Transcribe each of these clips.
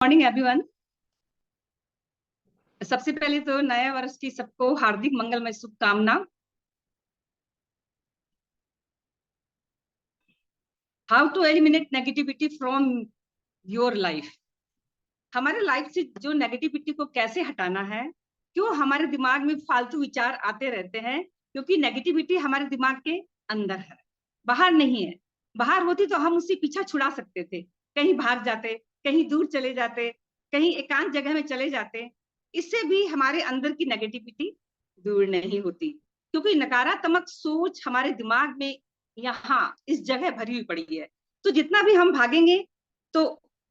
Morning everyone. सबसे पहले तो नए वर्ष की सबको हार्दिक मंगलमय शुभकामना। How to eliminate negativity from your life. हमारे लाइफ से जो नेगेटिविटी को कैसे हटाना है। क्यों हमारे दिमाग में फालतू विचार आते रहते हैं? क्योंकि नेगेटिविटी हमारे दिमाग के अंदर है, बाहर नहीं है। बाहर होती तो हम उससे पीछा छुड़ा सकते थे, कहीं भाग जाते, कहीं दूर चले जाते, कहीं एकांत जगह में चले जाते। इससे भी हमारे अंदर की नेगेटिविटी दूर नहीं होती, क्योंकि नकारात्मक सोच हमारे दिमाग में यहाँ इस जगह भरी हुई पड़ी है। तो जितना भी हम भागेंगे तो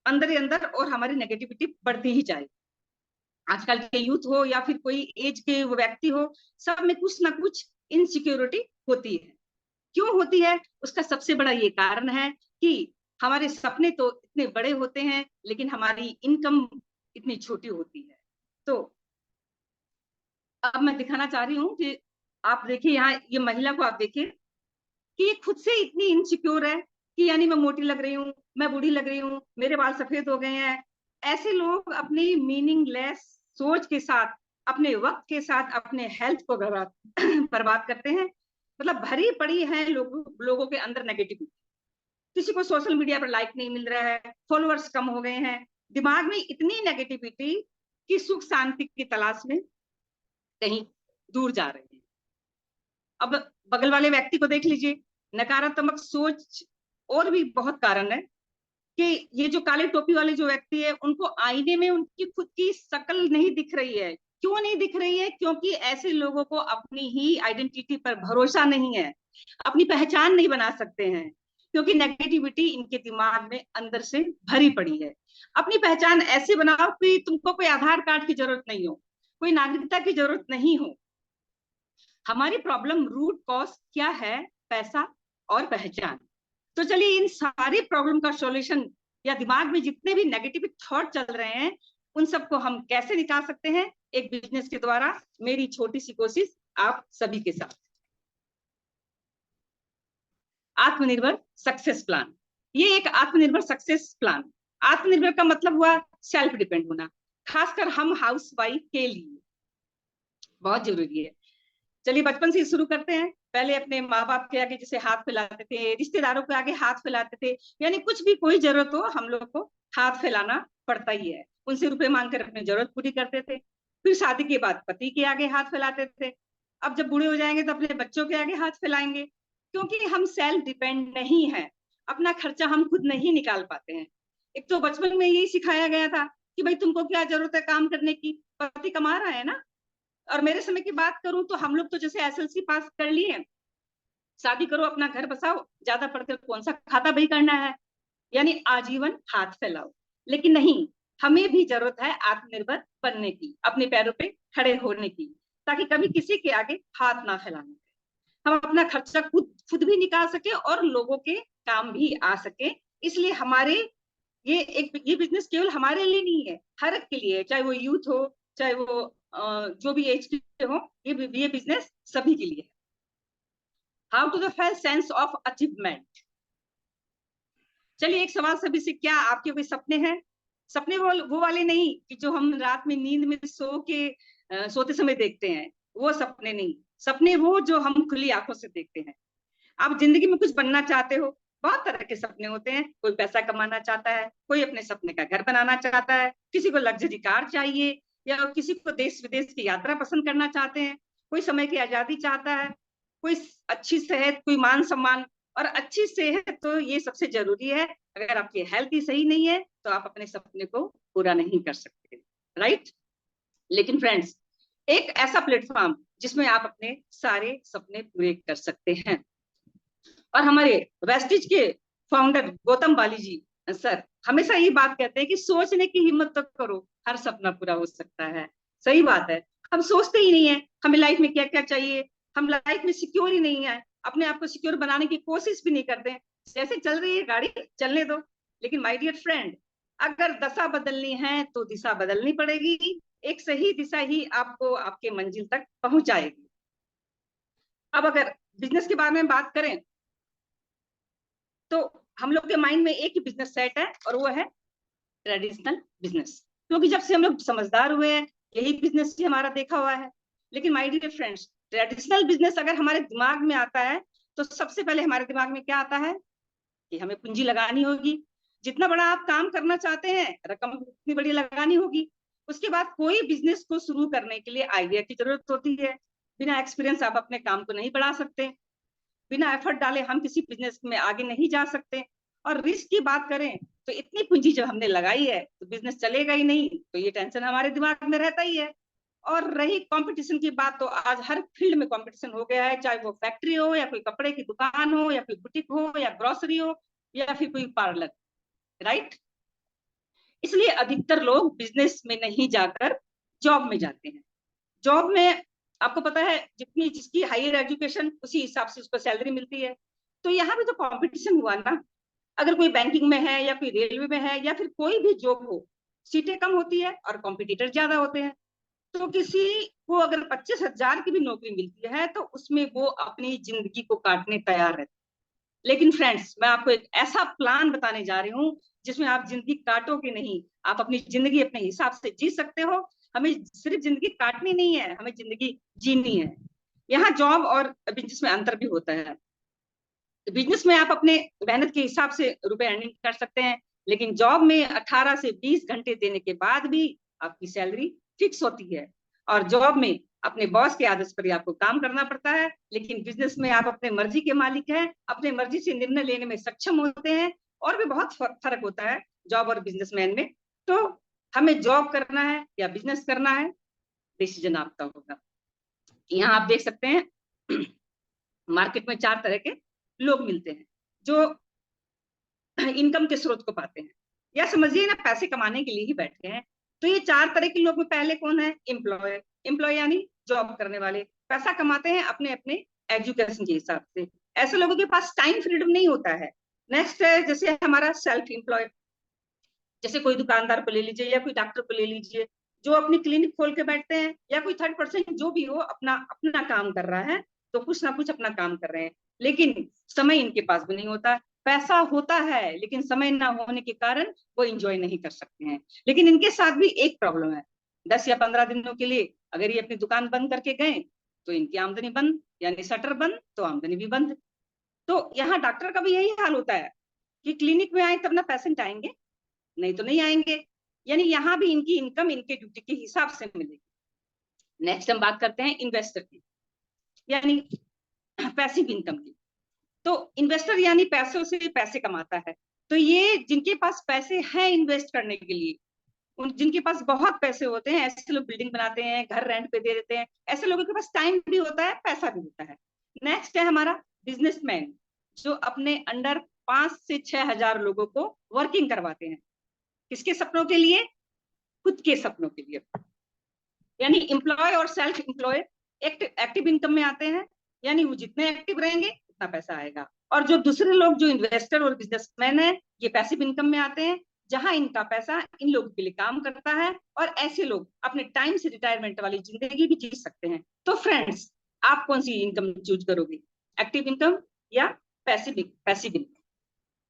अंदर ही अंदर और हमारी नेगेटिविटी बढ़ती ही जाएगी। आजकल के यूथ हो या फिर कोई एज के व्यक्ति हो, सब में कुछ ना कुछ इनसिक्योरिटी होती है। क्यों होती है? उसका सबसे बड़ा ये कारण है कि हमारे सपने तो इतने बड़े होते हैं लेकिन हमारी इनकम इतनी छोटी होती है। तो अब मैं दिखाना चाह रही हूँ कि आप देखिए, यहाँ ये महिला को आप देखिए कि ये खुद से इतनी इनसिक्योर है कि यानी मैं मोटी लग रही हूँ, मैं बूढ़ी लग रही हूँ, मेरे बाल सफेद हो गए हैं। ऐसे लोग अपनी मीनिंगलेस सोच के साथ, अपने वक्त के साथ अपने हेल्थ को बर्बाद बर्बाद करते हैं। मतलब भरी पड़ी है लोगों के अंदर नेगेटिविटी। किसी को सोशल मीडिया पर लाइक नहीं मिल रहा है, फॉलोअर्स कम हो गए हैं, दिमाग में इतनी नेगेटिविटी कि सुख शांति की तलाश में कहीं दूर जा रहे हैं। अब बगल वाले व्यक्ति को देख लीजिए, नकारात्मक सोच। और भी बहुत कारण है कि ये जो काले टोपी वाले जो व्यक्ति है, उनको आईने में उनकी खुद की शक्ल नहीं दिख रही है। क्यों नहीं दिख रही है? क्योंकि ऐसे लोगों को अपनी ही आइडेंटिटी पर भरोसा नहीं है, अपनी पहचान नहीं बना सकते हैं, क्योंकि नेगेटिविटी इनके दिमाग में अंदर से भरी पड़ी है। अपनी पहचान ऐसे बनाओ कि तुमको कोई आधार कार्ड की जरूरत नहीं हो, कोई नागरिकता की जरूरत नहीं हो। हमारी प्रॉब्लम रूट कॉज क्या है? पैसा और पहचान। तो चलिए, इन सारी प्रॉब्लम का सॉल्यूशन या दिमाग में जितने भी नेगेटिव थॉट चल रहे हैं, उन सबको हम कैसे निकाल सकते हैं? एक बिजनेस के द्वारा। मेरी छोटी सी कोशिश आप सभी के साथ। आत्मनिर्भर सक्सेस प्लान। ये एक आत्मनिर्भर सक्सेस प्लान। आत्मनिर्भर का मतलब हुआ सेल्फ डिपेंड होना, खासकर हम हाउस वाइफ के लिए बहुत जरूरी है। चलिए, बचपन से शुरू करते हैं। पहले अपने माँ बाप के आगे जैसे हाथ फैलाते थे, रिश्तेदारों के आगे हाथ फैलाते थे, यानी कुछ भी कोई जरूरत हो हम लोग को हाथ फैलाना पड़ता ही है। उनसे रुपए मांगकर अपनी जरूरत पूरी करते थे। फिर शादी के बाद पति के आगे हाथ फैलाते थे। अब जब बूढ़े हो जाएंगे तो अपने बच्चों के आगे हाथ फैलाएंगे, क्योंकि हम सेल्फ डिपेंड नहीं है। अपना खर्चा हम खुद नहीं निकाल पाते हैं। एक तो बचपन में यही सिखाया गया था कि भाई तुमको क्या जरूरत है काम करने की, पति कमा रहा है ना। और मेरे समय की बात करूं तो हम लोग तो जैसे एसएलसी पास कर लिए, शादी करो, अपना घर बसाओ, ज्यादा पढ़कर कौन सा खाता भाई करना है, यानी आजीवन हाथ फैलाओ। लेकिन नहीं, हमें भी जरूरत है आत्मनिर्भर बनने की, अपने पैरों पे खड़े होने की, ताकि कभी किसी के आगे हाथ ना फैलाना। हम अपना खर्चा खुद खुद भी निकाल सके और लोगों के काम भी आ सके। इसलिए हमारे ये बिजनेस केवल हमारे लिए नहीं है, हर एक के लिए है। चाहे वो यूथ हो, चाहे वो जो भी एज के हो, ये बिजनेस सभी के लिए है। How to the feel sense of achievement. चलिए, एक सवाल सभी से, क्या आपके कोई सपने हैं? सपने वो वाले नहीं कि जो हम रात में नींद में सोते समय देखते हैं, वो सपने नहीं। सपने वो जो हम खुली आंखों से देखते हैं। आप जिंदगी में कुछ बनना चाहते हो, बहुत तरह के सपने होते हैं। कोई पैसा कमाना चाहता है, कोई अपने सपने का घर बनाना चाहता है, किसी को लग्जरी कार चाहिए, या किसी को देश विदेश की यात्रा पसंद करना चाहते हैं, कोई समय की आजादी चाहता है, कोई अच्छी सेहत, कोई मान सम्मान। और अच्छी सेहत तो ये सबसे जरूरी है। अगर आपकी हेल्थ ही सही नहीं है तो आप अपने सपने को पूरा नहीं कर सकते, राइट? लेकिन फ्रेंड्स, एक ऐसा प्लेटफॉर्म जिसमें आप अपने सारे सपने पूरे कर सकते हैं। और हमारे वेस्टिज के फाउंडर गौतम बाली जी सर हमेशा ये बात कहते हैं कि सोचने की हिम्मत तो करो, हर सपना पूरा हो सकता है। सही बात है। हम सोचते ही नहीं है हमें लाइफ में क्या क्या चाहिए। हम लाइफ में सिक्योर ही नहीं है, अपने आप को सिक्योर बनाने की कोशिश भी नहीं करते हैं। जैसे चल रही है गाड़ी, चलने दो। लेकिन माय डियर फ्रेंड, अगर दशा बदलनी है तो दिशा बदलनी पड़ेगी। एक सही दिशा ही आपको आपके मंजिल तक पहुंचाएगी। अब अगर बिजनेस के बारे में बात करें तो हम लोग के माइंड में एक ही बिजनेस सेट है, और वो है ट्रेडिशनल बिजनेस, क्योंकि जब से हम लोग समझदार हुए हैं यही बिजनेस ही हमारा देखा हुआ है। लेकिन my dear friends, traditional business अगर हमारे दिमाग में आता है तो सबसे पहले हमारे दिमाग में क्या आता है कि हमें पूंजी लगानी होगी। जितना बड़ा आप काम करना चाहते हैं रकम उतनी बड़ी लगानी होगी। उसके बाद कोई बिजनेस को शुरू करने के लिए आइडिया की जरूरत होती है। बिना एक्सपीरियंस आप अपने काम को नहीं बढ़ा सकते। बिना एफर्ट डाले हम किसी बिजनेस में आगे नहीं जा सकते। और रिस्क की बात करें तो इतनी पूंजी जब हमने लगाई है तो बिजनेस चलेगा ही नहीं, तो ये टेंशन हमारे दिमाग में रहता ही है। और रही कंपटीशन की बात, तो आज हर फील्ड में कंपटीशन हो गया है, चाहे वो फैक्ट्री हो या कोई कपड़े की दुकान हो या कोई बुटीक हो या ग्रोसरी हो या फिर कोई पार्लर, राइट। इसलिए अधिकतर लोग बिजनेस में नहीं जाकर जॉब में जाते हैं। जॉब में आपको पता है जितनी जिसकी हायर एजुकेशन उसी हिसाब से उसको सैलरी मिलती है। तो यहाँ भी तो कंपटीशन हुआ ना। अगर कोई बैंकिंग में है या कोई रेलवे में है या फिर कोई भी जॉब हो, सीटें कम होती है और कॉम्पिटिटर ज्यादा होते हैं। तो किसी को अगर 25,000 की भी नौकरी मिलती है तो उसमें वो अपनी जिंदगी को काटने तैयार है। लेकिन फ्रेंड्स, मैं आपको एक ऐसा प्लान बताने जा रही हूँ जिसमें आप जिंदगी काटोगे नहीं, आप अपनी जिंदगी अपने हिसाब से जी सकते हो। हमें सिर्फ जिंदगी काटनी नहीं है, हमें जिंदगी जीनी है। यहाँ जॉब और बिजनेस में अंतर भी होता है। बिजनेस में आप अपने मेहनत के हिसाब से रुपए अर्निंग कर सकते हैं, लेकिन जॉब में 18 से 20 घंटे देने के बाद भी आपकी सैलरी फिक्स होती है। और जॉब में अपने बॉस के आदेश पर ही आपको काम करना पड़ता है, लेकिन बिजनेस में आप अपने मर्जी के मालिक हैं, अपने मर्जी से निर्णय लेने में सक्षम होते हैं। और भी बहुत फर्क होता है जॉब और बिजनेसमैन में। तो हमें जॉब करना है या बिजनेस करना है, डिसीजन आपका होगा। यहाँ आप देख सकते हैं मार्केट में 4 तरह के लोग मिलते हैं जो इनकम के स्रोत को पाते हैं, या समझिए ना पैसे कमाने के लिए ही बैठे हैं। तो ये 4 तरह के लोग में पहले कौन है? एम्प्लॉय। एम्प्लॉय यानी जॉब करने वाले, पैसा कमाते हैं अपने अपने एजुकेशन के हिसाब से। ऐसे लोगों के पास टाइम फ्रीडम नहीं होता है। नेक्स्ट है जैसे हमारा सेल्फ एम्प्लॉय, जैसे कोई दुकानदार को ले लीजिए या कोई डॉक्टर को ले लीजिए, जो अपनी क्लिनिक खोल के बैठते हैं, या कोई थर्ड पर्सन जो भी हो अपना अपना काम कर रहा है, तो कुछ ना कुछ अपना काम कर रहे हैं। लेकिन समय इनके पास भी नहीं होता। पैसा होता है लेकिन समय ना होने के कारण वो एंजॉय नहीं कर सकते हैं। लेकिन इनके साथ भी एक प्रॉब्लम है, 10 या 15 दिनों के लिए अगर ये अपनी दुकान बंद करके गए तो इनकी आमदनी बंद, यानी शटर बंद तो आमदनी भी बंद। तो यहाँ डॉक्टर का भी यही हाल होता है कि क्लिनिक में आए तब ना पेशेंट आएंगे, नहीं तो नहीं आएंगे। यानी यहाँ भी इनकी इनकम इनके ड्यूटी के हिसाब से मिलेगी। नेक्स्ट हम बात करते हैं इन्वेस्टर की, यानी पैसिव इनकम की। तो इन्वेस्टर यानी पैसों से पैसे कमाता है। तो ये जिनके पास पैसे हैं इन्वेस्ट करने के लिए, जिनके पास बहुत पैसे होते हैं, ऐसे लोग बिल्डिंग बनाते हैं, घर रेंट पे दे देते हैं। ऐसे लोगों के पास टाइम भी होता है, पैसा भी होता है। नेक्स्ट है हमारा बिजनेसमैन, जो अपने अंडर 5 से 6 हजार लोगों को वर्किंग करवाते हैं। किसके सपनों के लिए? खुद के सपनों के लिए। यानी एम्प्लॉय और सेल्फ एम्प्लॉय एक्टिव इनकम में आते हैं, यानी वो जितने एक्टिव रहेंगे उतना पैसा आएगा। और जो दूसरे लोग जो इन्वेस्टर और बिजनेसमैन है, ये पैसिव इनकम में आते हैं, जहां इनका पैसा इन लोगों के लिए काम करता है। और ऐसे लोग अपने टाइम से रिटायरमेंट वाली जिंदगी भी जी सकते हैं। तो फ्रेंड्स, आप कौन सी इनकम चूज करोगे? एक्टिव इनकम या पैसिव इनकम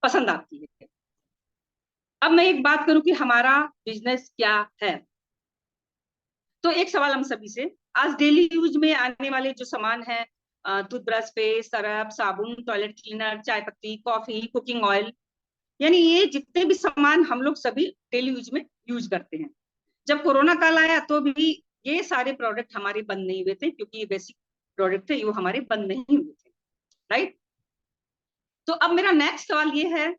पसंद आपकी है? अब मैं एक बात करूं कि हमारा बिजनेस क्या है। तो एक सवाल हम सभी से, आज डेली यूज में आने वाले जो सामान है, टूथब्रश, पेस्ट, सरफ, साबुन, टॉयलेट क्लीनर, चाय पत्ती, कॉफी, कुकिंग ऑयल, यानी ये जितने भी सामान हम लोग सभी डेली यूज में यूज करते हैं। जब कोरोना काल आया तो भी ये सारे प्रोडक्ट हमारे बंद नहीं हुए थे, क्योंकि ये बेसिक प्रोडक्ट थे, वो हमारे बंद नहीं हुए थे, राइट। तो अब मेरा नेक्स्ट सवाल ये है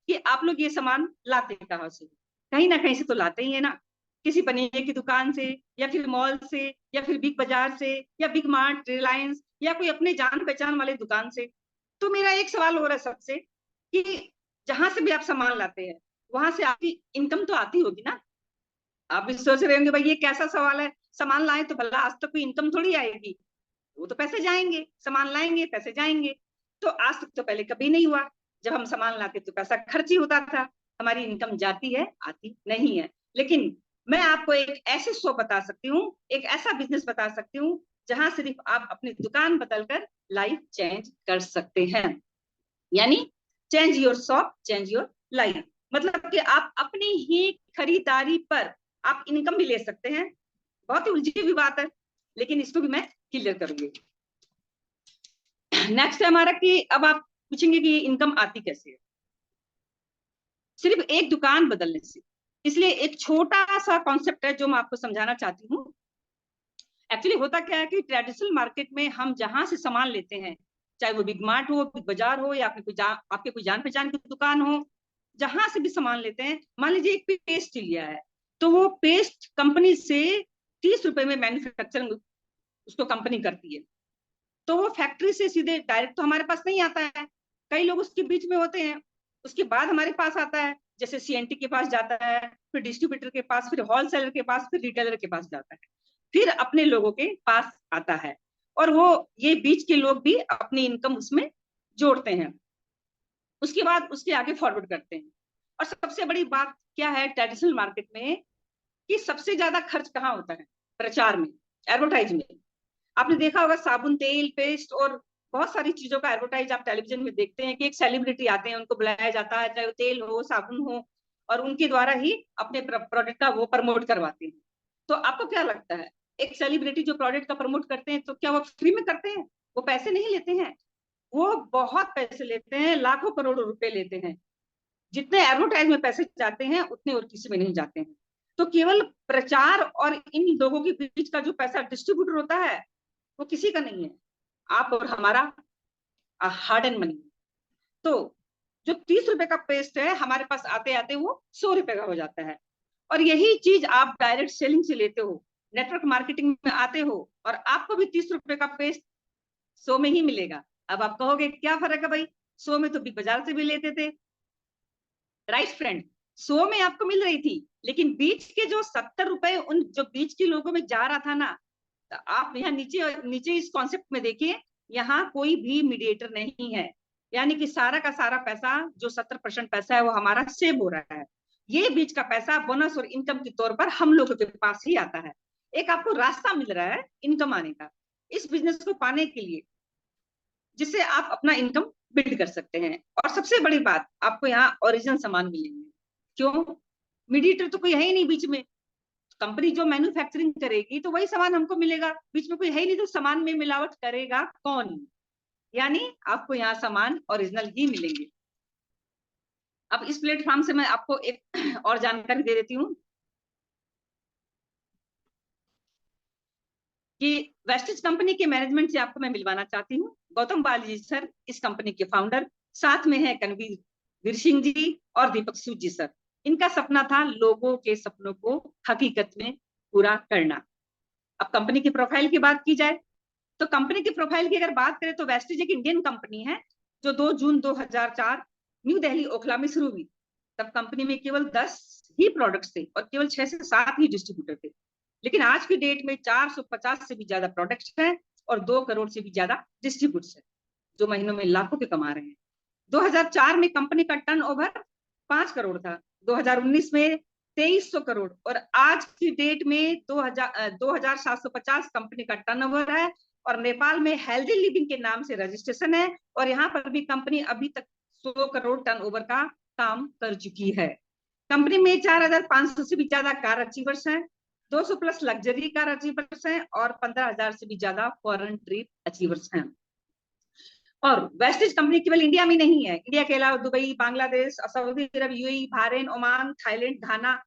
कि आप लोग ये सामान लाते कहाँ से? कहीं ना कहीं से तो लाते ही है ना, किसी पनीर की दुकान से, या फिर मॉल से, या फिर बिग बाजार से, या बिग मार्ट, रिलायंस, या कोई अपने जान पहचान वाले दुकान से। तो मेरा एक सवाल हो रहा है सबसे कि जहां से भी आप सामान लाते हैं वहां से आपकी इनकम तो आती होगी ना। आप भी सोच रहे होंगे भाई ये कैसा सवाल है, सामान लाए तो भला आज तक कोई इनकम थोड़ी आएगी, वो तो पैसे जाएंगे, सामान लाएंगे पैसे जाएंगे। तो आज तक तो पहले कभी नहीं हुआ। जब हम सामान लाते तो पैसा खर्च ही होता था, हमारी इनकम जाती है आती नहीं है। लेकिन मैं आपको एक ऐसे शो बता सकती हूँ, एक ऐसा बिजनेस बता सकती हूँ जहां सिर्फ आप अपनी दुकान बदलकर लाइफ चेंज कर सकते हैं। यानी change your shop, change your life. मतलब कि आप अपनी ही खरीदारी पर आप इनकम भी ले सकते हैं। बहुत ही उलझी हुई बात है, लेकिन इसको भी मैं क्लियर करूंगी। नेक्स्ट है हमारा कि अब आप पूछेंगे कि इनकम आती कैसे है। सिर्फ एक दुकान बदलने से। इसलिए एक छोटा सा कॉन्सेप्ट है जो मैं आपको समझाना चाहती हूँ। एक्चुअली होता क्या है कि ट्रेडिशनल मार्केट में हम जहां से सामान लेते हैं, चाहे वो बिग मार्ट हो, बिग बाजार हो, या आपके कोई जान पहचान की दुकान हो, जहां से भी सामान लेते हैं, मान लीजिए एक पेस्ट लिया है, तो वो पेस्ट कंपनी से 30 रुपए में मैन्युफैक्चरिंग उसको कंपनी करती है। तो वो फैक्ट्री से सीधे डायरेक्ट तो हमारे पास नहीं आता है, कई लोग उसके बीच में होते हैं, उसके बाद हमारे पास आता है। जैसे सीएनटी के पास जाता है, फिर डिस्ट्रीब्यूटर के पास, फिर होलसेलर के पास, फिर रिटेलर के पास जाता है, फिर अपने लोगों के पास आता है। और वो ये बीच के लोग भी अपनी इनकम उसमें जोड़ते हैं, उसके बाद उसके आगे फॉरवर्ड करते हैं। और सबसे बड़ी बात क्या है ट्रेडिशनल मार्केट में, कि सबसे ज्यादा खर्च कहाँ होता है? प्रचार में, एडवर्टाइज में। आपने देखा होगा साबुन, तेल, पेस्ट और बहुत सारी चीजों का एडवर्टाइज आप टेलीविजन में देखते हैं कि एक सेलिब्रिटी आते हैं, उनको बुलाया जाता है, चाहे वो तेल हो, साबुन हो, और उनके द्वारा ही अपने प्रोडक्ट का वो प्रमोट करवाते हैं। तो आपको क्या लगता है, एक सेलिब्रिटी जो प्रोडक्ट का प्रमोट करते हैं, तो क्या वो फ्री में करते हैं? वो पैसे नहीं लेते हैं, वो बहुत पैसे लेते हैं, लाखों करोड़ों रुपए लेते हैं। जितने एडवर्टाइज में पैसे जाते हैं उतने और किसी में नहीं जाते हैं। तो केवल प्रचार और इन लोगों के बीच का जो पैसा डिस्ट्रीब्यूटर होता है, वो किसी का नहीं है, आप और हमारा हार्ड एंड मनी। तो जो 30 रुपए का पेस्ट है, हमारे पास आते आते वो 100 रुपए का हो जाता है। और यही चीज आप डायरेक्ट सेलिंग से लेते हो, नेटवर्क मार्केटिंग में आते हो, और आपको भी 30 रुपए का पेस्ट 100 में ही मिलेगा। अब आप कहोगे क्या फर्क है भाई, 100 में तो बिग बाजार से भी लेते थे। राइट फ्रेंड, 100 में आपको मिल रही थी, लेकिन बीच के जो 70 रुपए उन जो बीच के लोगों में जा रहा था ना, तो आप यहाँ नीचे नीचे इस कॉन्सेप्ट में देखिए, यहाँ कोई भी मीडिएटर नहीं है। यानी कि सारा का सारा पैसा, जो 70% पैसा है, वो हमारा सेव हो रहा है। ये बीच का पैसा बोनस और इनकम के तौर पर हम लोगों के पास ही आता है। एक आपको रास्ता मिल रहा है इनकम आने का, इस बिजनेस को पाने के लिए, जिससे आप अपना इनकम बिल्ड कर सकते हैं। और सबसे बड़ी बात, आपको यहाँ ओरिजिनल सामान मिलेंगे। क्यों? मीडिएटर तो कोई है ही नहीं बीच में, कंपनी जो मैन्युफैक्चरिंग करेगी तो वही सामान हमको मिलेगा, बीच में कोई है ही नहीं, तो सामान में मिलावट करेगा कौन? यानी आपको यहाँ सामान ओरिजिनल ही मिलेंगे। अब इस प्लेटफॉर्म से मैं आपको एक और जानकारी दे देती हूँ कि वेस्टेज कंपनी के मैनेजमेंट से आपको मैं मिलवाना चाहती हूँ। गौतम बाली जी सर इस कंपनी के फाउंडर, साथ में है कनवीर वीर सिंह जी और दीपक सूद जी सर। इनका सपना था लोगों के सपनों को हकीकत में पूरा करना। अब कंपनी की प्रोफाइल की बात की जाए, तो कंपनी की प्रोफाइल की अगर बात करें तो वेस्टेज एक इंडियन कंपनी है, जो 2 जून 2004 न्यू दिल्ली ओखला में शुरू हुई। तब कंपनी में केवल 10 ही प्रोडक्ट्स थे और केवल 6 से 7 ही डिस्ट्रीब्यूटर थे। लेकिन आज की डेट में 450 से भी ज्यादा प्रोडक्ट्स हैं और 2 करोड़ से भी ज्यादा डिस्ट्रीब्यूटर्स हैं, जो महीनों में लाखों के कमा रहे हैं। 2004 में कंपनी का टर्नओवर 5 करोड़ था, 2019 में 2300 करोड़, और आज की डेट में 2750 कंपनी का टर्नओवर है। और नेपाल में हेल्दी लिविंग के नाम से रजिस्ट्रेशन है, और यहाँ पर भी कंपनी अभी तक 100 करोड़ टर्नओवर का काम कर चुकी है। कंपनी में 4500 से भी ज्यादा कार अचीवर्स हैं, 200 प्लस लग्जरी कार अचीवर्स हैं, और 15,000 से भी ज्यादा फॉरेन ट्रिप अचीवर्स हैं। और वेस्टेज कंपनी केवल इंडिया में नहीं है, इंडिया के अलावा दुबई, बांग्लादेश, सऊदी अरब, यूएई, बहरीन, ओमान, थाईलैंड, घाना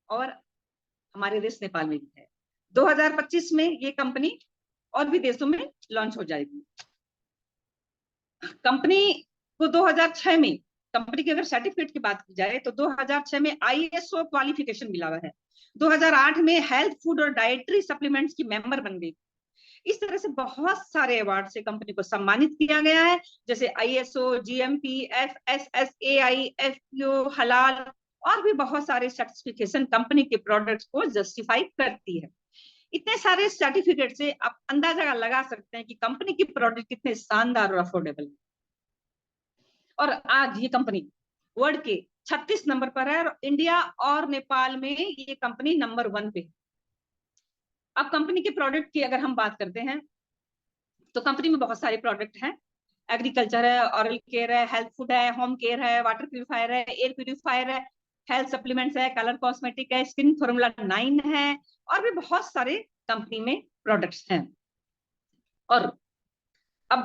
और हमारे देश नेपाल में भी है। 2025 में ये कंपनी और भी देशों में लॉन्च हो जाएगी। कंपनी को 2006 में, कंपनी के अगर सर्टिफिकेट की बात की जाए तो 2006 में आईएसओ क्वालिफिकेशन मिला हुआ है। 2008 में हेल्थ फूड और डाइटरी सप्लीमेंट्स की मेंबर बन गई। इस तरह से बहुत सारे अवार्ड से कंपनी को सम्मानित किया गया है, जैसे आईएसओ, जीएमपी, एफएसएसएआई, एफपीओ, हलाल, और भी बहुत सारे सर्टिफिकेशन कंपनी के प्रोडक्ट्स को जस्टिफाई करती है। इतने सारे सर्टिफिकेट से आप अंदाजा लगा सकते हैं कि कंपनी की प्रोडक्ट कितने शानदार और अफोर्डेबल है। और आज ये कंपनी वर्ल्ड के 36 नंबर पर है, और इंडिया और नेपाल में ये कंपनी नंबर 1 पे है। अब कंपनी के प्रोडक्ट की अगर हम बात करते हैं, तो कंपनी में बहुत सारे प्रोडक्ट हैं। एग्रीकल्चर है, ऑरल केयर है, हेल्थ फूड है, होम केयर है, वाटर प्यूरिफायर है, एयर प्यूरिफायर है, हेल्थ सप्लीमेंट्स है, कलर कॉस्मेटिक है, स्किन फॉर्मूला 9 है, और भी बहुत सारे कंपनी में प्रोडक्ट्स हैं। और अब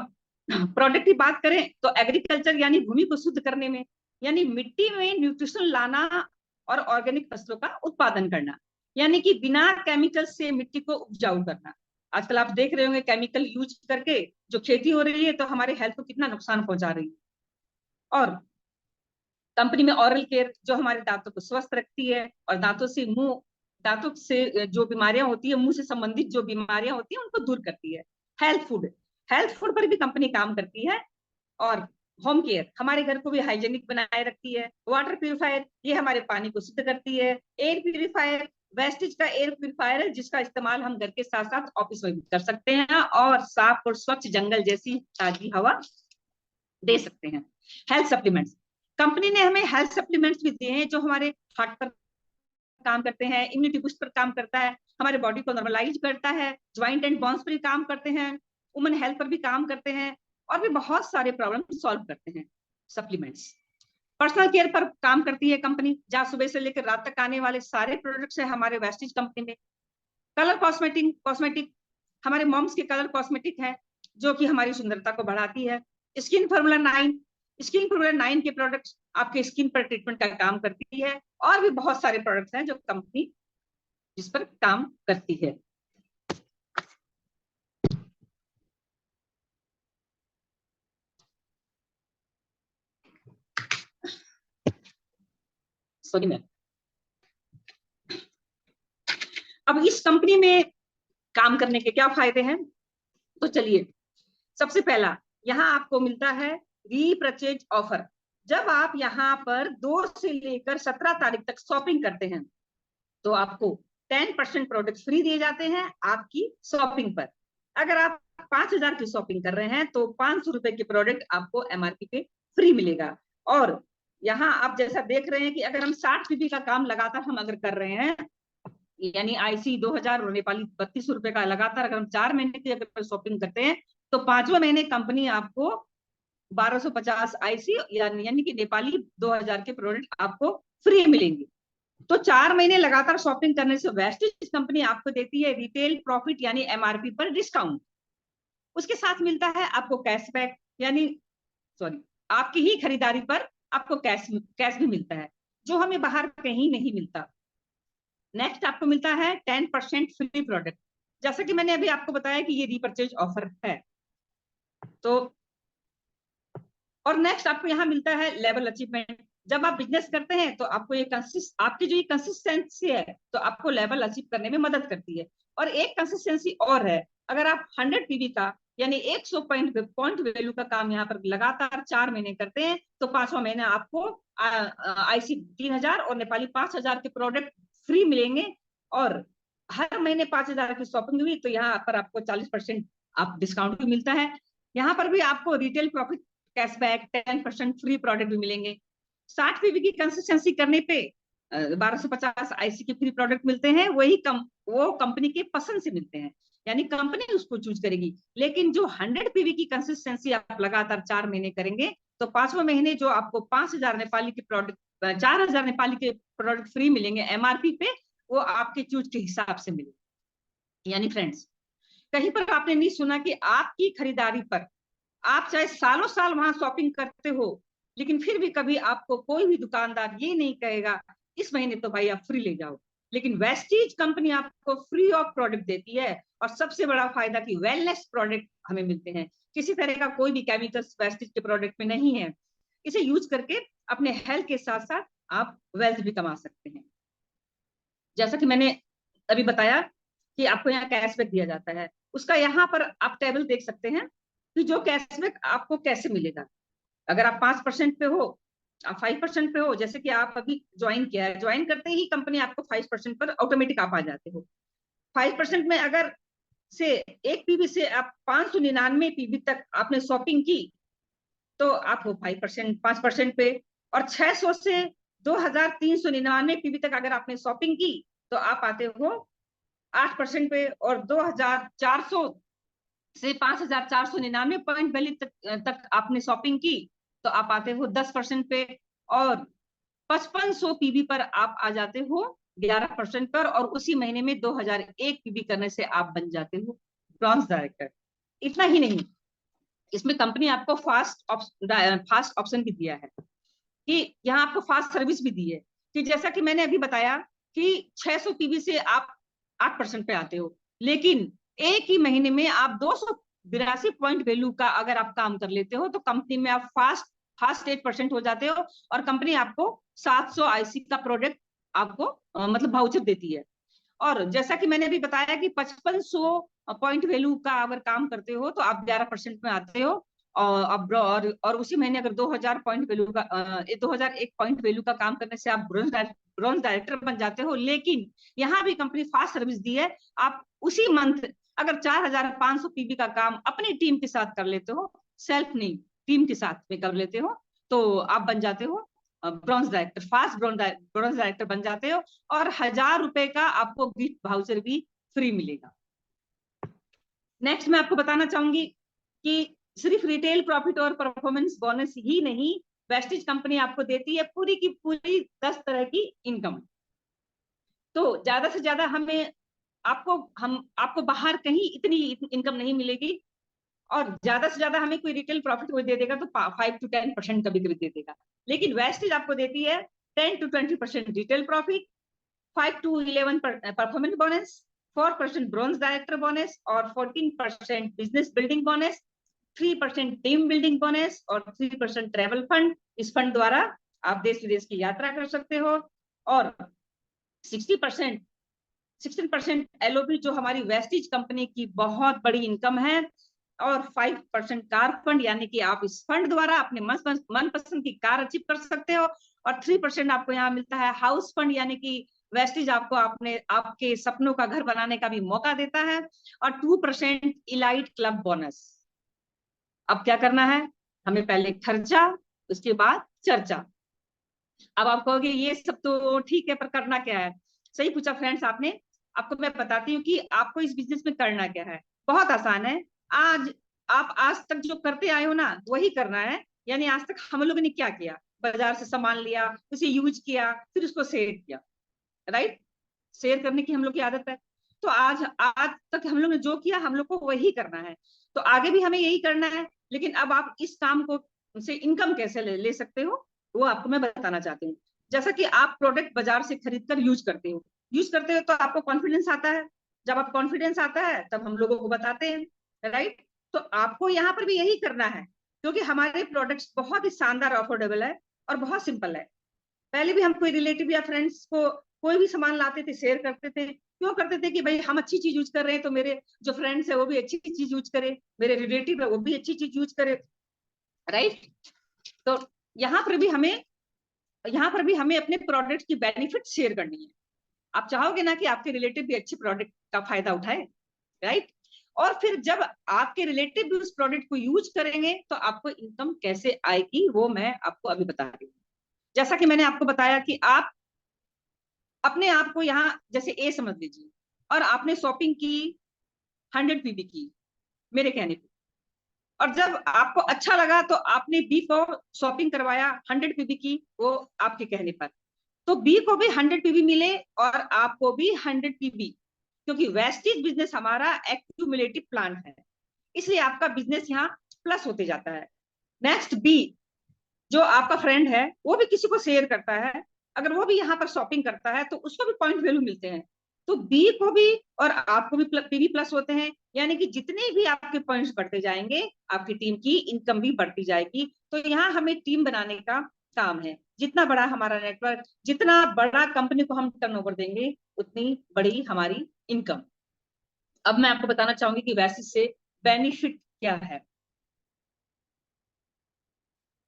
प्रोडक्ट की बात करें तो एग्रीकल्चर यानी भूमि को शुद्ध करने में, यानी मिट्टी में न्यूट्रिशन लाना और ऑर्गेनिक फसलों का उत्पादन करना, यानी कि बिना केमिकल से मिट्टी को उपजाऊ करना। आजकल आप देख रहे होंगे केमिकल यूज करके जो खेती हो रही है तो हमारे हेल्थ को कितना नुकसान पहुंचा रही है। और कंपनी में ऑरल केयर जो हमारे दांतों को स्वस्थ रखती है और दांतों से जो बीमारियां होती है, मुंह से संबंधित जो बीमारियां होती है उनको दूर करती है। हेल्थ फूड पर भी कंपनी काम करती है। और होम केयर हमारे घर को भी हाइजेनिक बनाए रखती है। वाटर प्यूरिफायर ये हमारे पानी को शुद्ध करती है। एयर प्यूरिफायर वेस्टेज का एयर प्यूरिफायर है जिसका इस्तेमाल हम घर के साथ साथ ऑफिस में भी कर सकते हैं और साफ और स्वच्छ जंगल जैसी ताजी हवा दे सकते हैं। हेल्थ सप्लीमेंट्स कंपनी ने हमें हेल्थ सप्लीमेंट्स भी दिए हैं जो हमारे हार्ट पर काम करते हैं, इम्यूनिटी बूस्ट पर काम करता है, हमारे बॉडी को नॉर्मलाइज करता है, ज्वाइंट एंड बोन्स पर भी काम करते हैं, वुमन हेल्थ पर भी काम करते हैं और भी बहुत सारे प्रॉब्लम सॉल्व करते हैं सप्लीमेंट्स। पर्सनल केयर पर काम करती है कंपनी, जहां सुबह से लेकर रात तक आने वाले सारे प्रोडक्ट्स है हमारे वेस्टेज कंपनी में। कलर कॉस्मेटिक हमारे मॉम्स के कलर कॉस्मेटिक है जो कि हमारी सुंदरता को बढ़ाती है। स्किन फॉर्मूला 9 के प्रोडक्ट्स आपके स्किन पर ट्रीटमेंट का काम करती है और भी बहुत सारे प्रोडक्ट्स हैं जो कंपनी जिस पर काम करती है। Sorry ma'am. अब इस कंपनी में काम करने के क्या फायदे हैं, तो चलिए सबसे पहला यहाँ आपको मिलता है रीपर्चेज ऑफर। जब आप यहाँ पर 2 से लेकर 17 तारीख तक शॉपिंग करते हैं तो आपको 10% प्रोडक्ट फ्री दिए जाते हैं आपकी शॉपिंग पर। अगर आप 5,000 की शॉपिंग कर रहे हैं तो 500 रुपए के प्रोडक्ट आपको एमआरपी पे फ्री मिलेगा। और यहाँ आप जैसा देख रहे हैं कि अगर हम 60 पीबी का काम लगातार हम अगर कर रहे हैं, यानी आईसी 2000 और नेपाली 3200 रुपए का लगातार अगर हम 4 महीने की अगर शॉपिंग करते हैं तो 5वें महीने कंपनी आपको 1250 आईसी यानी कि नेपाली 2000 के प्रोडक्ट आपको फ्री मिलेंगे। तो 4 महीने लगातार शॉपिंग करने से वेस्टेज कंपनी आपको देती है रिटेल प्रॉफिट यानी एमआरपी पर डिस्काउंट। उसके साथ मिलता है आपको कैशबैक, यानी आपकी ही खरीदारी पर आपको कैश भी मिलता है जो हमें बाहर कहीं नहीं मिलता। नेक्स्ट आपको मिलता है 10% फ्री प्रोडक्ट, जैसा कि मैंने अभी आपको बताया कि ये रीपर्चेज ऑफर है। तो और नेक्स्ट आपको यहाँ मिलता है लेवल अचीवमेंट। जब आप बिजनेस करते हैं तो आपको आपकी जो ये कंसिस्टेंसी है तो आपको लेवल अचीव करने में मदद करती है। और एक कंसिस्टेंसी और है, अगर आप 100 पीवी का यानी 100 पॉइंट वैल्यू का काम यहाँ पर लगातार 4 महीने करते हैं तो 5वां महीना आपको आईसी 3000 और नेपाली 5000 के प्रोडक्ट फ्री मिलेंगे। और हर महीने 5000 की शॉपिंग हुई तो यहाँ पर आपको 40% आप डिस्काउंट भी मिलता है। यहाँ पर भी आपको retail profit cashback 10% free product भी मिलेंगे। 60 पीवी की कंसिस्टेंसी करने पे 1250 आईसी के फ्री प्रोडक्ट मिलते हैं, वो कंपनी के पसंद से मिलते हैं, यानी कंपनी उसको चूज करेगी। लेकिन जो 100 पीवी की कंसिस्टेंसी आप लगातार 4 महीने करेंगे तो 5वें महीने जो आपको 5000 नेपाली के प्रोडक्ट 4000 नेपाली के प्रोडक्ट फ्री मिलेंगे एमआरपी पे, वो आपके चूज के हिसाब से मिलेंगे। यानी फ्रेंड्स, कहीं पर आपने नहीं सुना कि आपकी खरीदारी पर आप चाहे सालों साल वहां शॉपिंग करते हो लेकिन फिर भी कभी आपको कोई भी दुकानदार ये नहीं कहेगा इस महीने तो भाई आप फ्री ले जाओ। लेकिन वेस्टीज कंपनी आपको फ्री ऑफ प्रोडक्ट देती है। और सबसे बड़ा फायदा कि वेलनेस प्रोडक्ट हमें मिलते हैं, किसी तरह का कोई भी केमिकल्स वेस्टीज के प्रोडक्ट में नहीं है। इसे यूज करके अपने हेल्थ के साथ साथ आप वेल्थ भी कमा सकते हैं। जैसा कि मैंने अभी बताया कि आपको यहाँ कैशबैक दिया जाता है, उसका यहाँ पर आप टेबल देख सकते हैं कि जो कैशबैक आपको कैसे मिलेगा। अगर आप 5% पे हो, आप 5% पे हो, जैसे कि आप अभी ज्वाइन किया है, ज्वाइन करते ही कंपनी आपको 5% पर ऑटोमेटिक आप आ जाते हो। 5% में अगर से एक पीवी से आप 599 पीवी तक आपने शॉपिंग की तो आप हो 5% पे। और 600 से 2399 पीवी तक अगर आपने शॉपिंग की तो आप आते हो 8% पे। और 2400 से 5,499 पॉइंट वैल्यू तक आपने शॉपिंग की तो आप आते हो 10% पे, और 5500 पीबी पर आप आ जाते हो 11% पर, और उसी महीने में 2001 पीबी करने से आप बन जाते हो ब्रॉन्ज डायरेक्टर। इतना ही नहीं, इसमें कंपनी आपको फास्ट ऑप्शन भी दिया है, कि यहाँ आपको फास्ट सर्विस भी दी है, कि जैसा कि मैंने अभी बताया कि 600 पीबी से आप 8% पे आते हो, लेकिन एक ही महीने में आप 282 पॉइंट वैल्यू का अगर आप काम कर लेते हो तो कंपनी में आप फास्ट फास्ट 8% हो जाते हो, और कंपनी आपको 700 आईसी का प्रोडक्ट आपको मतलब वाउचर देती है। और जैसा कि मैंने अभी बताया कि 5500 पॉइंट वैल्यू का अगर काम करते हो तो आप 11% में आते हो, और उसी महीने अगर 2000 पॉइंट वैल्यू का 2001 पॉइंट वैल्यू का काम करने से आप ब्रॉन्ज डायरेक्टर बन जाते हो। लेकिन यहाँ भी कंपनी फास्ट सर्विस दी है, आप उसी मंथ अगर 4500 पीबी का काम अपनी टीम के साथ कर लेते हो, सेल्फ नहीं टीम के साथ में कर लेते हो, तो आप बन जाते हो bronze director, fast bronze director बन जाते हो, और 1000 रुपए का आपको गिफ्ट वाउचर भी फ्री मिलेगा। नेक्स्ट मैं आपको बताना चाहूंगी कि सिर्फ रिटेल प्रॉफिट और परफॉर्मेंस बोनस ही नहीं, वेस्टिज कंपनी आपको देती है पूरी की पूरी 10 तरह की इनकम। तो ज्यादा से ज्यादा हमें आपको बाहर कहीं इतनी इनकम नहीं मिलेगी, और ज्यादा से ज्यादा हमें कोई रिटेल प्रॉफिट कोई दे देगा तो 5 to 10% कभी कभी दे देगा, लेकिन वेस्टिज आपको देती है 10 to 20% retail profit, 5 to 11 performance bonus, 4% bronze director bonus, और 14% business building bonus, 3% team building bonus, और 3% ट्रेवल फंड। इस फंड द्वारा आप देश विदेश की यात्रा कर सकते हो, और 60% 16% एलओबी जो हमारी वेस्टिज कंपनी की बहुत बड़ी इनकम है, और 5% कार फंड, यानी कि आप इस फंड द्वारा अपने मनपसंद की कार अचीव कर सकते हो, और 3% आपको यहाँ मिलता है हाउस फंड, यानी कि वेस्टिज आपको आपके सपनों का घर बनाने का भी मौका देता है, और 2% इलाइट क्लब बोनस। अब क्या करना है हमें, पहले खर्चा उसके बाद चर्चा। अब आप कहोगे ये सब तो ठीक है पर करना क्या है, सही पूछा फ्रेंड्स आपने। आपको मैं बताती हूँ कि आपको इस बिजनेस में करना क्या है। बहुत आसान है, आप आज तक जो करते आए हो ना वही करना है। यानी आज तक हम लोगों ने क्या किया, बाजार से सामान लिया, उसे यूज किया, फिर उसको शेयर किया, राइट। शेयर करने की हम लोग की आदत है। तो आज आज तक हम लोग ने जो किया हम लोग को वही करना है, तो आगे भी हमें यही करना है। लेकिन अब आप इस काम को से इनकम कैसे ले सकते हो वो आपको मैं बताना चाहती हूँ। जैसा कि आप प्रोडक्ट बाजार से खरीद कर यूज करते हो तो आपको कॉन्फिडेंस आता है। जब आप कॉन्फिडेंस आता है तब हम लोगों को बताते हैं, राइट। तो आपको यहाँ पर भी यही करना है, क्योंकि हमारे प्रोडक्ट्स बहुत ही शानदार अफोर्डेबल है और बहुत सिंपल है। पहले भी हम कोई रिलेटिव या फ्रेंड्स को कोई भी सामान लाते थे शेयर करते थे, क्यों करते थे कि भाई हम अच्छी चीज यूज कर रहे हैं तो मेरे जो फ्रेंड्स है वो भी अच्छी चीज यूज करे, मेरे रिलेटिव है वो भी अच्छी चीज यूज करे, राइट। तो यहाँ पर भी हमें यहाँ पर भी हमें अपने प्रोडक्ट की बेनिफिट शेयर करनी है। आप चाहोगे ना कि आपके रिलेटिव भी अच्छे प्रोडक्ट का फायदा उठाए, राइट। और फिर जब आपके रिलेटिव भी उस प्रोडक्ट को यूज करेंगे तो आपको इनकम कैसे आएगी वो मैं आपको अभी बता रही हूँ। जैसा कि मैंने आपको बताया कि आप अपने आप को यहाँ जैसे ए समझ लीजिए, और आपने शॉपिंग की 100 पीबी की मेरे कहने पे, और जब आपको अच्छा लगा तो आपने बी को शॉपिंग करवाया 100 पीबी की, वो आपके कहने पर, तो बी को भी 100 पीबी मिले और आपको भी 100 पीबी, क्योंकि वेस्टिज बिजनेस हमारा एक्यूमुलेटिव प्लान है, इसलिए आपका बिजनेस यहाँ प्लस होते जाता है। नेक्स्ट बी, जो आपका फ्रेंड है वो भी किसी को शेयर करता है, अगर वो भी यहाँ पर शॉपिंग करता है तो उसको भी पॉइंट वैल्यू मिलते हैं, तो बी को भी और आपको भी पीवी प्लस होते हैं, यानी कि जितने भी आपके पॉइंट्स बढ़ते जाएंगे आपकी टीम की इनकम भी बढ़ती जाएगी। तो यहाँ हमें टीम बनाने का काम है, जितना बड़ा हमारा नेटवर्क, जितना बड़ा कंपनी को हम टर्नओवर देंगे उतनी बड़ी हमारी इनकम। अब मैं आपको बताना चाहूंगी कि वैसे से बेनिफिट क्या है।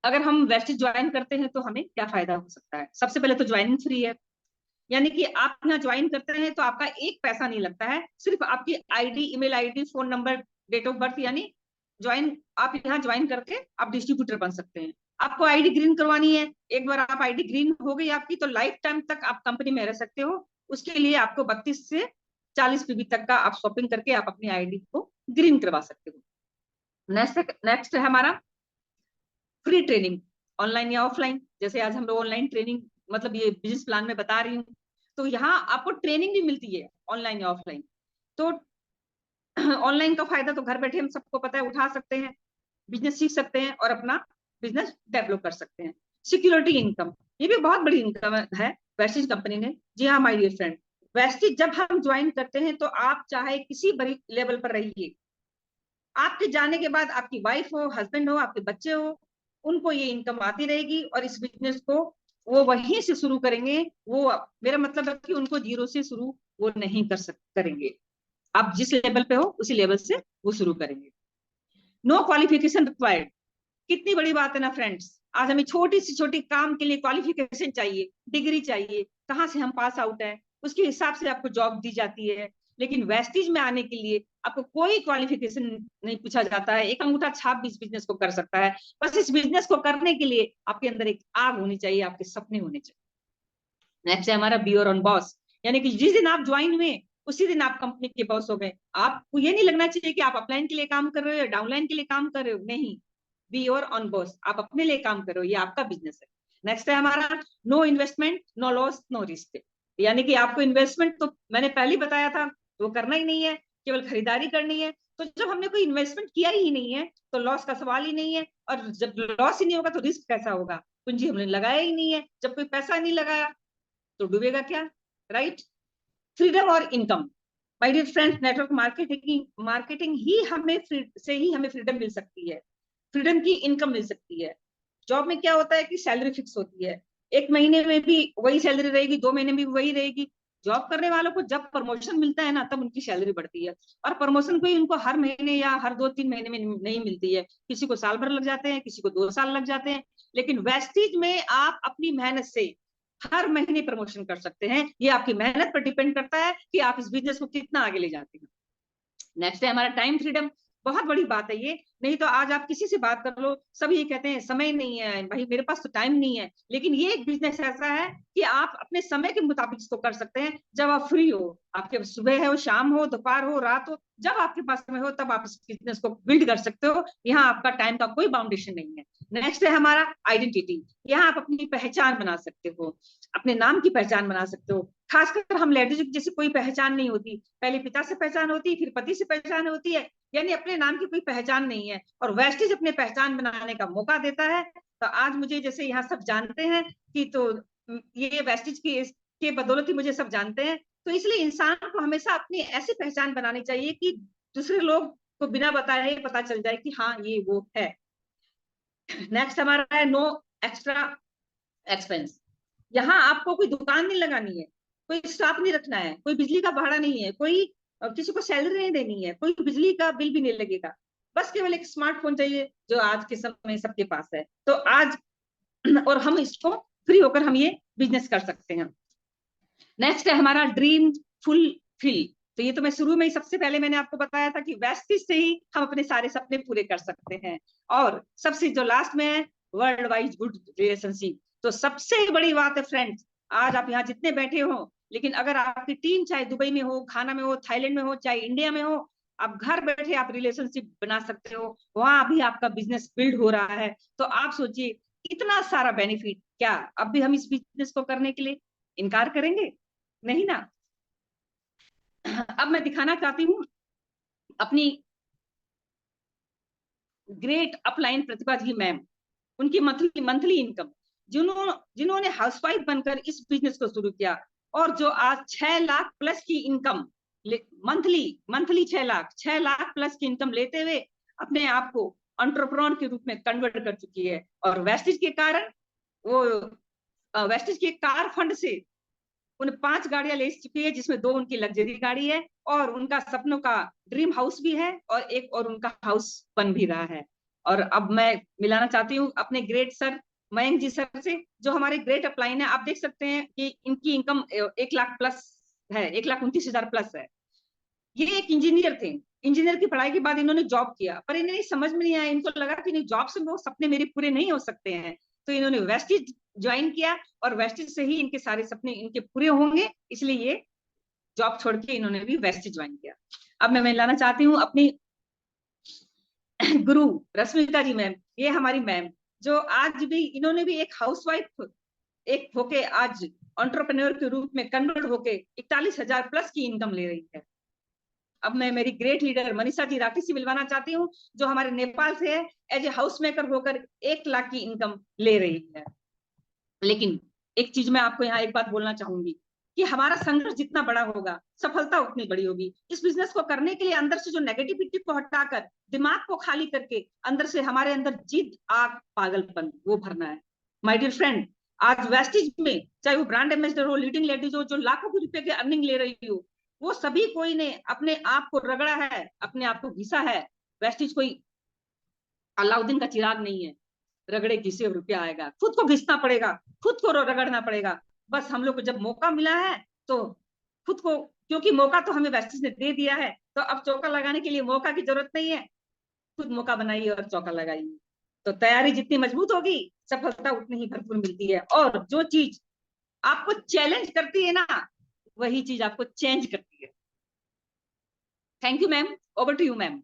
अगर हम वेस्टिज ज्वाइन करते हैं तो हमें क्या फायदा हो सकता है। सबसे पहले तो ज्वाइनिंग फ्री है, यानी कि आप यहाँ ज्वाइन करते हैं तो आपका एक पैसा नहीं लगता है, सिर्फ आपकी ID, email ID, phone number, date of birth, यानी ज्वाइन आप यहाँ ज्वाइन करके आप डिस्ट्रीब्यूटर बन सकते हैं। आपको आईडी ग्रीन करवानी है, एक बार आप आईडी ग्रीन हो गई आपकी तो लाइफ टाइम तक आप कंपनी में रह सकते हो। उसके लिए आपको 32 से 40 पीबी तक का आप शॉपिंग करके आप अपनी आईडी को ग्रीन करवा सकते हो। नेक्स्ट है हमारा फ्री ट्रेनिंग, ऑनलाइन या ऑफलाइन। जैसे आज हम लोग ऑनलाइन ट्रेनिंग, मतलब ये बिजनेस प्लान में बता रही हूँ, तो यहाँ आपको ट्रेनिंग भी मिलती है ऑनलाइन या ऑफलाइन। तो ऑनलाइन का फायदा तो घर बैठे हम सबको पता है, उठा सकते हैं, बिजनेस सीख सकते हैं और अपना बिजनेस डेवलप कर सकते हैं। सिक्योरिटी इनकम, ये भी बहुत बड़ी इनकम है वेस्टिज कंपनी ने। जी हाँ माय डियर फ्रेंड, वेस्टिज जब हम ज्वाइन करते हैं तो आप चाहे किसी बड़ी लेवल पर रहिए, आपके जाने के बाद आपकी वाइफ हो, हस्बैंड हो, आपके बच्चे हो, उनको ये इनकम आती रहेगी और इस बिजनेस को वो वहीं से शुरू करेंगे। वो, मेरा मतलब है कि उनको जीरो से शुरू वो नहीं करेंगे। आप जिस लेवल पे हो उसी लेवल से वो शुरू करेंगे। नो क्वालिफिकेशन रिक्वायर्ड, कितनी बड़ी बात है ना फ्रेंड्स। आज हमें छोटी सी छोटी काम के लिए क्वालिफिकेशन चाहिए, डिग्री चाहिए, कहाँ से हम पास आउट है उसके हिसाब से आपको जॉब दी जाती है। लेकिन वेस्टिज में आने के लिए आपको कोई क्वालिफिकेशन नहीं पूछा जाता है। एक अंगूठा छाप भी इस बिजनेस को कर सकता है। बस इस बिजनेस को करने के लिए आपके अंदर एक आग होनी चाहिए, आपके सपने होने चाहिए। नेक्स्ट है हमारा बी योर ओन बॉस, यानी कि जिस दिन आप ज्वाइन हुए उसी दिन आप कंपनी के बॉस हो गए। आपको ये नहीं लगना चाहिए कि आप अपलाइन के लिए काम कर रहे हो या डाउनलाइन के लिए काम कर रहे हो, नहीं, बी योर ऑन बॉस, आप अपने लिए काम करो, ये आपका बिजनेस है। नेक्स्ट है हमारा no investment no loss no risk, यानी कि आपको इन्वेस्टमेंट तो मैंने पहले ही बताया था वो करना ही नहीं है, केवल खरीदारी करनी है। तो जब हमने कोई इन्वेस्टमेंट किया ही नहीं है तो लॉस का सवाल ही नहीं है, और जब लॉस ही नहीं होगा तो रिस्क कैसा होगा, पूंजी हमने लगाया ही नहीं है, जब कोई पैसा नहीं लगाया तो डूबेगा क्या, राइट। फ्रीडम और income, my dear friends, network marketing marketing ही हमें से ही हमें फ्रीडम मिल सकती है, फ्रीडम की इनकम मिल सकती है। जॉब में क्या होता है कि सैलरी फिक्स होती है, एक महीने में भी वही सैलरी रहेगी, 2 महीने में भी वही रहेगी। जॉब करने वालों को जब प्रमोशन मिलता है ना तब उनकी सैलरी बढ़ती है, और प्रमोशन कोई उनको हर महीने या हर 2-3 महीने में नहीं मिलती है, किसी को साल भर लग जाते हैं, किसी को 2 साल लग जाते हैं। लेकिन वेस्टिज में आप अपनी मेहनत से हर महीने प्रमोशन कर सकते हैं, ये आपकी मेहनत पर डिपेंड करता है कि आप इस बिजनेस को कितना आगे ले जाते हैं। नेक्स्ट है हमारा टाइम फ्रीडम, बहुत बड़ी बात है ये। नहीं तो आज आप किसी से बात कर लो, सभी ये कहते हैं समय नहीं है भाई, मेरे पास तो टाइम नहीं है। लेकिन ये एक बिजनेस ऐसा है कि आप अपने समय के मुताबिक इसको कर सकते हैं, जब आप फ्री हो, आपके सुबह हो, शाम हो, दोपहर हो, रात हो, जब आपके पास समय हो तब आप इस बिजनेस को बिल्ड कर सकते हो। यहाँ आपका टाइम का कोई बाउंडेशन नहीं है। नेक्स्ट है हमारा आइडेंटिटी, यहाँ आप अपनी पहचान बना सकते हो, अपने नाम की पहचान बना सकते हो। खासकर हम लेडीज की जैसे कोई पहचान नहीं होती, पहले पिता से पहचान होती है, फिर पति से पहचान होती है, यानी अपने नाम की कोई पहचान नहीं है, और वेस्टिज अपने पहचान बनाने का मौका देता है। तो आज मुझे जैसे यहाँ सब जानते हैं कि तो ये वेस्टिज के बदौलत ही मुझे सब जानते हैं। तो इसलिए इंसान को हमेशा अपनी ऐसी पहचान बनानी चाहिए कि दूसरे लोग को बिना बताए पता चल जाए कि हाँ ये वो है। नेक्स्ट हमारा है नो एक्स्ट्रा एक्सपेंस, यहाँ आपको कोई दुकान नहीं लगानी है, कोई स्टाफ नहीं रखना है, कोई बिजली का भाड़ा नहीं है, कोई किसी को सैलरी नहीं देनी है, कोई बिजली का बिल भी नहीं लगेगा। बस केवल एक स्मार्टफोन चाहिए जो आज के समय सबके पास है। तो आज और हम इसको फ्री होकर हम ये बिजनेस कर सकते हैं। नेक्स्ट है हमारा ड्रीम फुलफिल, तो ये तो मैं शुरू में ही सबसे पहले मैंने आपको बताया था कि वेस्टिज से ही हम अपने सारे सपने पूरे कर सकते हैं। और सबसे जो लास्ट में है वर्ल्ड वाइड गुड रिलेशनशिप, तो सबसे बड़ी बात है फ्रेंड्स, आज आप यहाँ जितने बैठे हो, लेकिन अगर आपकी टीम चाहे दुबई में हो, घाना में हो, थाईलैंड में हो, चाहे इंडिया में हो, आप घर बैठे आप रिलेशनशिप बना सकते हो, वहां भी आपका बिजनेस बिल्ड हो रहा है। तो आप सोचिए इतना सारा बेनिफिट, क्या अब भी हम इस बिजनेस को करने के लिए इनकार करेंगे? नहीं ना। अब मैं दिखाना चाहती हूँ अपनी ग्रेट अपलाइन प्रतिभा जी मैम, उनकी मंथली मंथली इनकम, जिन्होंने हाउसवाइफ बनकर इस बिजनेस को शुरू किया, और जो आज 6 लाख प्लस की income monthly monthly 6 lakh plus की इनकम लेते हुए अपने आप को एंटरप्रेन्योर के रूप में कन्वर्ट कर चुकी है। और वेस्टिज के कारण वो वेस्टिज के कार फंड से उन 5 गाड़ियां ले चुकी है, जिसमें 2 उनकी लग्जरी गाड़ी है, और उनका सपनों का ड्रीम हाउस भी है, और एक और उनका हाउस बन भी रहा है। और अब मैं मिलाना चाहती हूँ अपने ग्रेट सर मयंक जी सर से, जो हमारे ग्रेट अपलाइन है। आप देख सकते हैं कि इनकी इनकम 1 लाख प्लस है, 1,29,000 प्लस है। ये एक इंजीनियर थे, इंजीनियर की पढ़ाई के बाद इन्होंने जॉब किया, पर इन्हें समझ में नहीं आया, इनको लगा कि नहीं जॉब से वो सपने मेरे पूरे नहीं हो सकते हैं। तो इन्होंने वेस्टिज ज्वाइन किया, और वेस्टिज से ही इनके सारे सपने इनके पूरे होंगे, इसलिए ये जॉब छोड़ के इन्होंने भी वेस्टिज ज्वाइन किया। अब मैं लाना चाहती हूँ अपनी गुरु रश्मिका जी मैम, ये हमारी मैम जो आज भी इन्होंने भी एक हाउसवाइफ एक होके आज एंटरप्रेन्योर के रूप में कन्वर्ट होके 41,000 प्लस की इनकम ले रही है। अब मैं मेरी ग्रेट लीडर मनीषा जी राठी से मिलवाना चाहती हूँ, जो हमारे नेपाल से है, एज ए हाउस मेकर होकर 1 लाख की इनकम ले रही है। लेकिन एक चीज मैं आपको यहाँ एक बात बोलना चाहूंगी कि हमारा संघर्ष जितना बड़ा होगा सफलता उतनी बड़ी होगी। इस बिजनेस को करने के लिए अंदर से जो नेगेटिविटी को हटाकर दिमाग को खाली करके अंदर से हमारे अंदर जिद आग पागलपन वो भरना है। माय डियर फ्रेंड, आज वेस्टिज में चाहे वो ब्रांड एम्बेसडर हो, लीडिंग लेडीज हो, जो लाखों के रुपए की अर्निंग ले रही हो, वो सभी कोई ने अपने आप को रगड़ा है, अपने आप को घिसा है। वेस्टिज कोई अलाउद्दीन का चिराग नहीं है, रगड़े घिसे रुपया आएगा, खुद को घिसना पड़ेगा, खुद को रगड़ना पड़ेगा। बस हम लोग को जब मौका मिला है तो खुद को, क्योंकि मौका तो हमें वेस्टिज ने दे दिया है, तो अब चौका लगाने के लिए मौका की जरूरत नहीं है, खुद मौका बनाइए और चौका लगाइए। तो तैयारी जितनी मजबूत होगी सफलता उतनी ही भरपूर मिलती है। और जो चीज आपको चैलेंज करती है ना, वही चीज आपको चेंज करती है। Thank you ma'am, over to you ma'am.